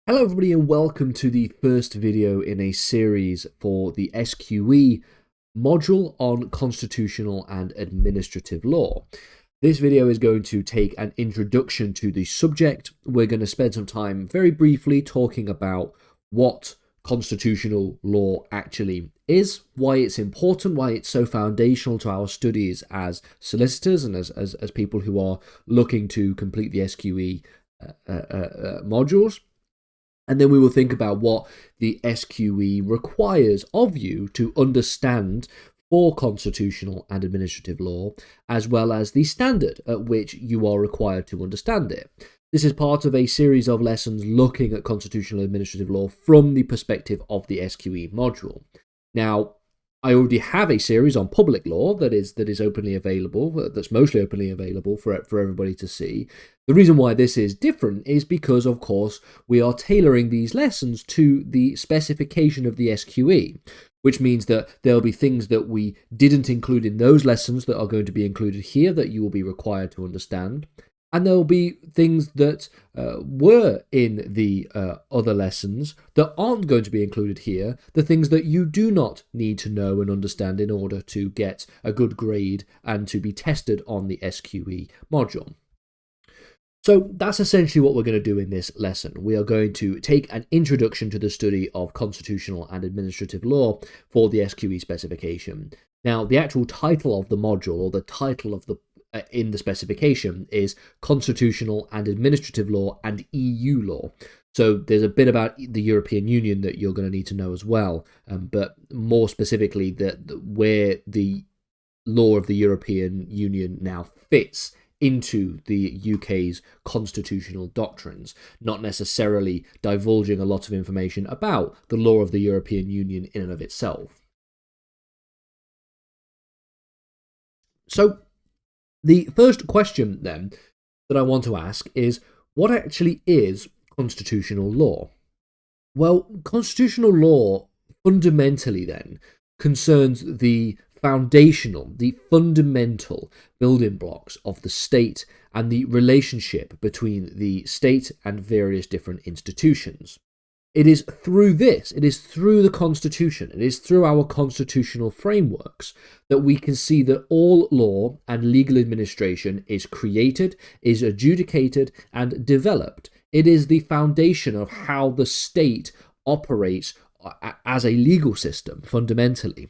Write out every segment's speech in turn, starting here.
Hello everybody and welcome to the first video in a series for the SQE module on constitutional and administrative law. This video is going to take an introduction to the subject. We're going to spend some time very briefly talking about what constitutional law actually is, why it's important, why it's so foundational to our studies as solicitors and as people who are looking to complete the SQE modules. And then we will think about what the SQE requires of you to understand for constitutional and administrative law, as well as the standard at which you are required to understand it. This is part of a series of lessons looking at constitutional and administrative law from the perspective of the SQE module. Now, I already have a series on public law that is openly available, that's mostly openly available for everybody to see. The reason why this is different is because, of course, we are tailoring these lessons to the specification of the SQE, which means that there'll be things that we didn't include in those lessons that are going to be included here that you will be required to understand. And there will be things that were in the other lessons that aren't going to be included here, the things that you do not need to know and understand in order to get a good grade and to be tested on the SQE module. So that's essentially what we're going to do in this lesson. We are going to take an introduction to the study of constitutional and administrative law for the SQE specification. Now, the actual title of the module, or the title of the in the specification, is Constitutional and Administrative Law and EU Law. So there's a bit about the European Union that you're going to need to know as well, but more specifically where the law of the European Union now fits into the UK's constitutional doctrines, not necessarily divulging a lot of information about the law of the European Union in and of itself. So the first question, then, that I want to ask is, what actually is constitutional law? Well, constitutional law fundamentally, then, concerns the fundamental building blocks of the state and the relationship between the state and various different institutions. It is through this, it is through the Constitution, it is through our constitutional frameworks that we can see that all law and legal administration is created, is adjudicated, and developed. It is the foundation of how the state operates as a legal system, fundamentally.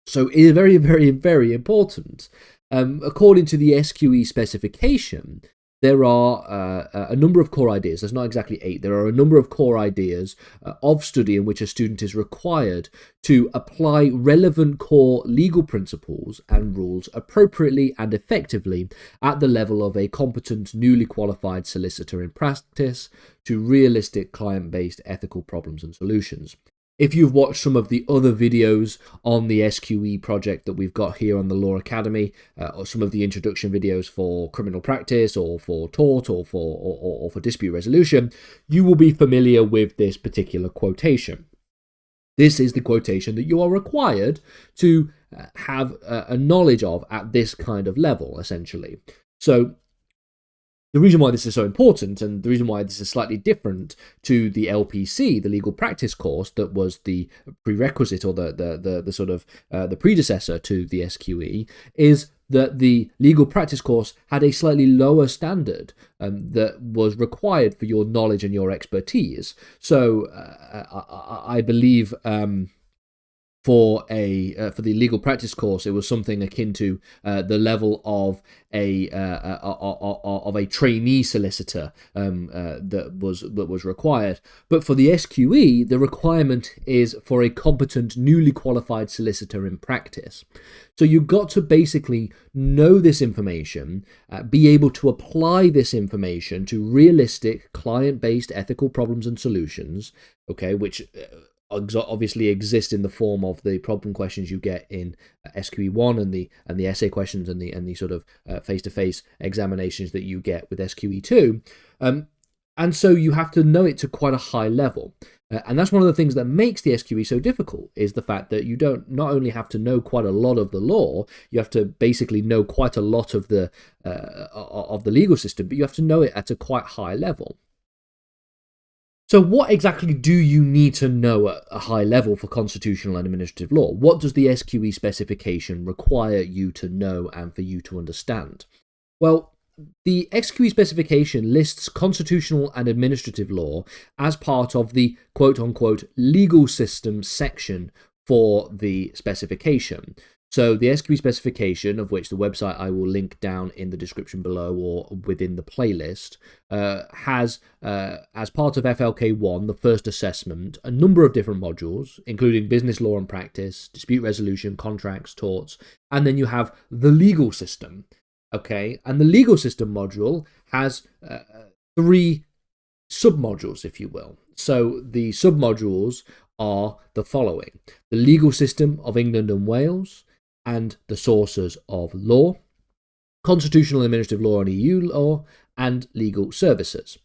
So it is very, very, very important. According to the SQE specification, there are a number of core ideas. There's not exactly 8. There are a number of core ideas of study in which a student is required to apply relevant core legal principles and rules appropriately and effectively at the level of a competent, newly qualified solicitor in practice to realistic client-based ethical problems and solutions. If you've watched some of the other videos on the SQE project that we've got here on the Law Academy, or some of the introduction videos for criminal practice or for tort or for dispute resolution, you will be familiar with this particular quotation. This is the quotation that you are required to have a knowledge of at this kind of level, essentially. So the reason why this is so important, and the reason why this is slightly different to the LPC, the legal practice course that was the prerequisite or the predecessor to the SQE, is that the legal practice course had a slightly lower standard that was required for your knowledge and your expertise. So I believe for the legal practice course, it was something akin to the level of a trainee solicitor that was required. But for the SQE, the requirement is for a competent, newly qualified solicitor in practice. So you've got to basically know this information, be able to apply this information to realistic, client-based ethical problems and solutions, okay, which obviously exist in the form of the problem questions you get in SQE1 and the essay questions and the sort of face-to-face examinations that you get with SQE2. And so you have to know it to quite a high level. And that's one of the things that makes the SQE so difficult, is the fact that you don't not only have to know quite a lot of the law, you have to basically know quite a lot of the legal system, but you have to know it at a quite high level. So what exactly do you need to know at a high level for constitutional and administrative law? What does the SQE specification require you to know and for you to understand? Well, the SQE specification lists constitutional and administrative law as part of the quote-unquote legal system section for the specification. So the SQE specification, of which the website I will link down in the description below or within the playlist, has, as part of FLK1, the first assessment, a number of different modules, including business law and practice, dispute resolution, contracts, torts, and then you have the legal system. Okay, and the legal system module has 3 submodules, if you will. So the submodules are the following: the legal system of England and Wales and the sources of law, constitutional and administrative law and EU law, and legal services.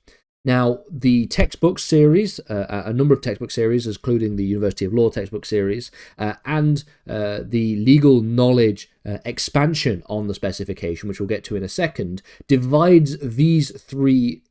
Now, the textbook series, a number of textbook series, including the University of Law textbook series, and the legal knowledge expansion on the specification, which we'll get to in a second, divides these 3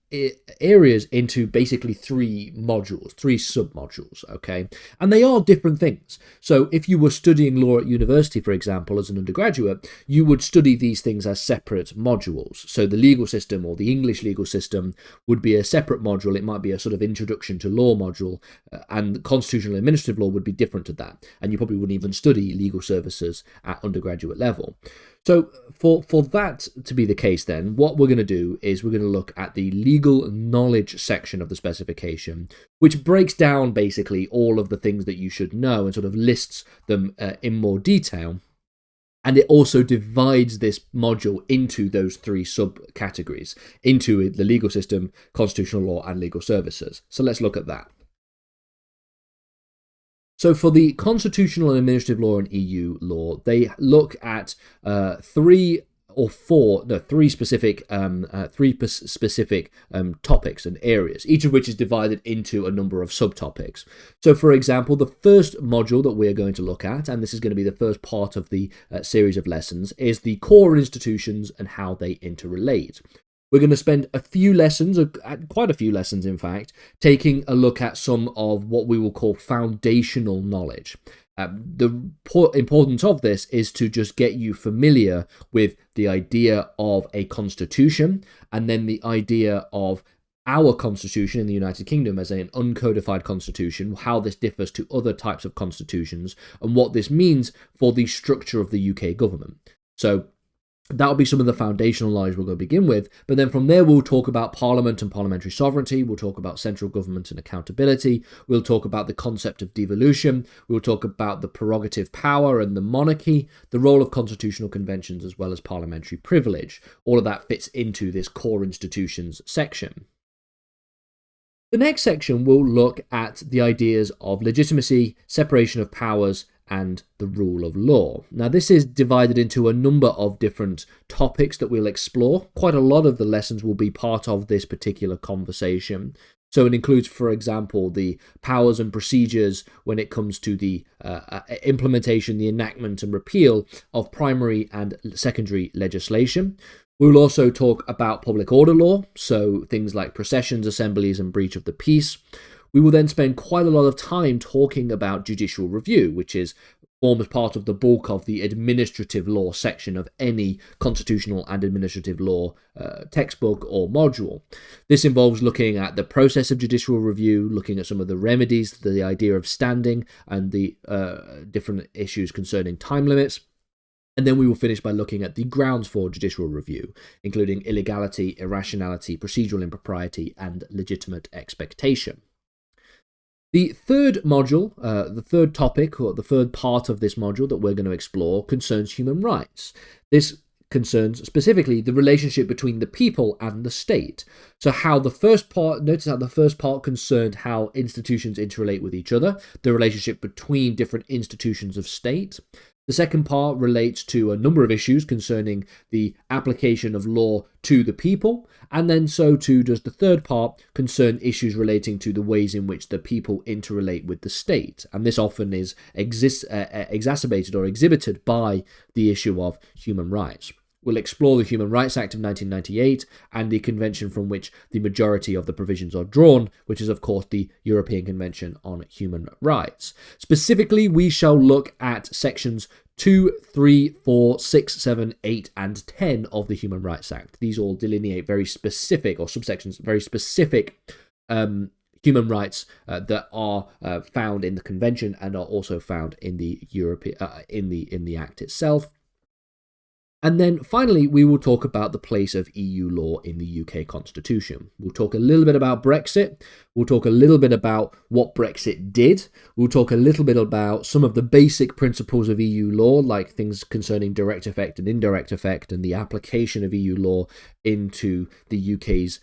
areas into basically 3 modules, 3 submodules, okay? And they are different things. So if you were studying law at university, for example, as an undergraduate, you would study these things as separate modules. So the legal system or the English legal system would be a separate module. It might be a sort of introduction to law module, and constitutional and administrative law would be different to that. And you probably wouldn't even study legal services at undergraduate level. So for that to be the case, then, what we're going to do is we're going to look at the legal knowledge section of the specification, which breaks down basically all of the things that you should know and sort of lists them in more detail. And it also divides this module into those 3 subcategories, into the legal system, constitutional law, and legal services. So let's look at that. So for the constitutional and administrative law and EU law, they look at 3 specific topics and areas, each of which is divided into a number of subtopics. So, for example, the first module that we're going to look at, and this is going to be the first part of the series of lessons, is the core institutions and how they interrelate. We're going to spend a few lessons, quite a few lessons in fact, taking a look at some of what we will call foundational knowledge. The importance of this is to just get you familiar with the idea of a constitution, and then the idea of our constitution in the United Kingdom as an uncodified constitution, how this differs to other types of constitutions, and what this means for the structure of the UK government. So that'll be some of the foundational knowledge we're going to begin with, but then from there we'll talk about Parliament and parliamentary sovereignty, we'll talk about central government and accountability, we'll talk about the concept of devolution, we'll talk about the prerogative power and the monarchy, the role of constitutional conventions as well as parliamentary privilege. All of that fits into this core institutions section. The next section will look at the ideas of legitimacy, separation of powers, and the rule of law. Now, this is divided into a number of different topics that we'll explore. Quite a lot of the lessons will be part of this particular conversation. So it includes, for example, the powers and procedures when it comes to the implementation, the enactment and repeal of primary and secondary legislation. We'll also talk about public order law, so things like processions, assemblies, and breach of the peace. We will then spend quite a lot of time talking about judicial review, which forms part of the bulk of the administrative law section of any constitutional and administrative law textbook or module. This involves looking at the process of judicial review, looking at some of the remedies, the idea of standing, and the different issues concerning time limits. And then we will finish by looking at the grounds for judicial review, including illegality, irrationality, procedural impropriety, and legitimate expectation. The third module, the third topic, or the third part of this module that we're going to explore concerns human rights. This concerns specifically the relationship between the people and the state. So notice how the first part concerned how institutions interrelate with each other, the relationship between different institutions of state. The second part relates to a number of issues concerning the application of law to the people, and then so too does the third part concern issues relating to the ways in which the people interrelate with the state, and this often is exacerbated or exhibited by the issue of human rights. We'll explore the Human Rights Act of 1998 and the convention from which the majority of the provisions are drawn, which is, of course, the European Convention on Human Rights. Specifically, we shall look at sections 2, 3, 4, 6, 7, 8, and 10 of the Human Rights Act. These all delineate very specific, or subsections, very specific human rights that are found in the convention and are also found in the in the Act itself. And then finally, we will talk about the place of EU law in the UK Constitution. We'll talk a little bit about Brexit. We'll talk a little bit about what Brexit did. We'll talk a little bit about some of the basic principles of EU law, like things concerning direct effect and indirect effect, and the application of EU law into the UK's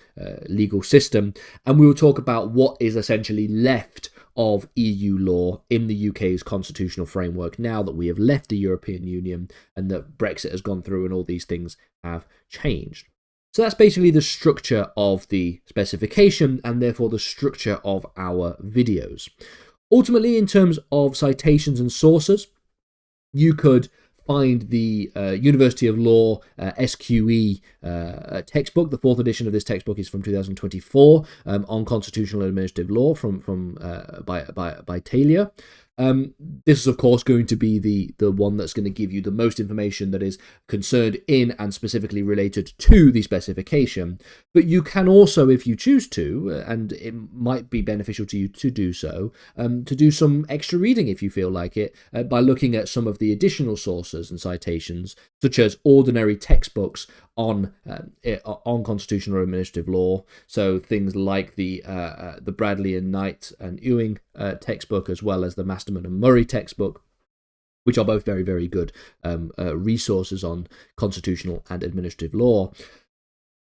legal system. And we will talk about what is essentially left of EU law in the UK's constitutional framework now that we have left the European Union and that Brexit has gone through and all these things have changed. So that's basically the structure of the specification and therefore the structure of our videos. Ultimately, in terms of citations and sources, you could find the University of Law SQE textbook. The 4th edition of this textbook is from 2024 on constitutional and administrative law by Tayleur. This is, of course, going to be the one that's going to give you the most information that is concerned in and specifically related to the specification. But you can also, if you choose to, and it might be beneficial to you to do so, to do some extra reading if you feel like it, by looking at some of the additional sources and citations, such as ordinary textbooks on constitutional or administrative law. So things like the Bradley and Knight and Ewing textbook, as well as the Masterman and Murray textbook, which are both very, very good resources on constitutional and administrative law.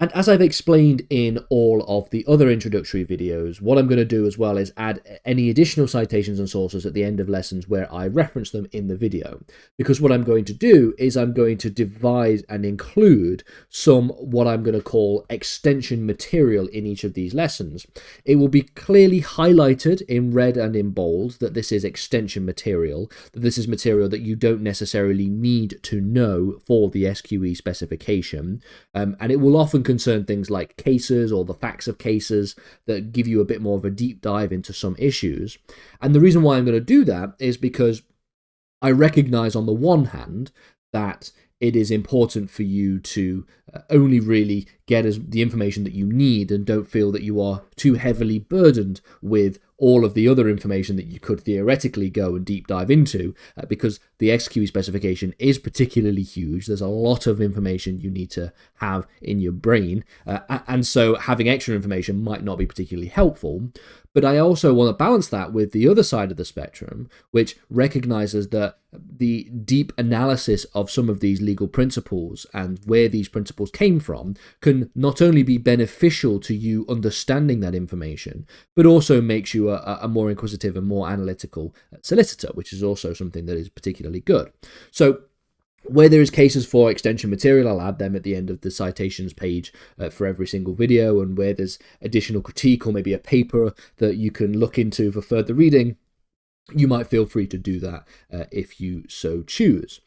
And as I've explained in all of the other introductory videos, what I'm going to do as well is add any additional citations and sources at the end of lessons where I reference them in the video. Because what I'm going to do is I'm going to divide and include some what I'm going to call extension material in each of these lessons. It will be clearly highlighted in red and in bold that this is extension material, that this is material that you don't necessarily need to know for the SQE specification, and it will often concern things like cases or the facts of cases that give you a bit more of a deep dive into some issues. And the reason why I'm going to do that is because I recognize on the one hand that it is important for you to only really get the information that you need and don't feel that you are too heavily burdened with all of the other information that you could theoretically go and deep dive into, because the SQE specification is particularly huge. There's a lot of information you need to have in your brain, and so having extra information might not be particularly helpful. But I also want to balance that with the other side of the spectrum, which recognizes that the deep analysis of some of these legal principles and where these principles came from can not only be beneficial to you understanding that information, but also makes you a more inquisitive and more analytical solicitor, which is also something that is particularly good. So where there is cases for extension material, I'll add them at the end of the citations page for every single video, and where there's additional critique or maybe a paper that you can look into for further reading, you might feel free to do that if you so choose.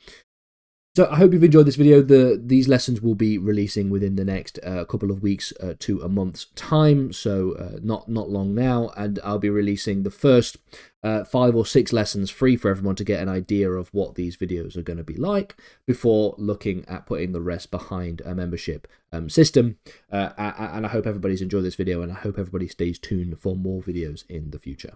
So I hope you've enjoyed this video. These lessons will be releasing within the next couple of weeks to a month's time, so not long now, and I'll be releasing the first 5 or 6 lessons free for everyone to get an idea of what these videos are going to be like before looking at putting the rest behind a membership system. And I hope everybody's enjoyed this video, and I hope everybody stays tuned for more videos in the future.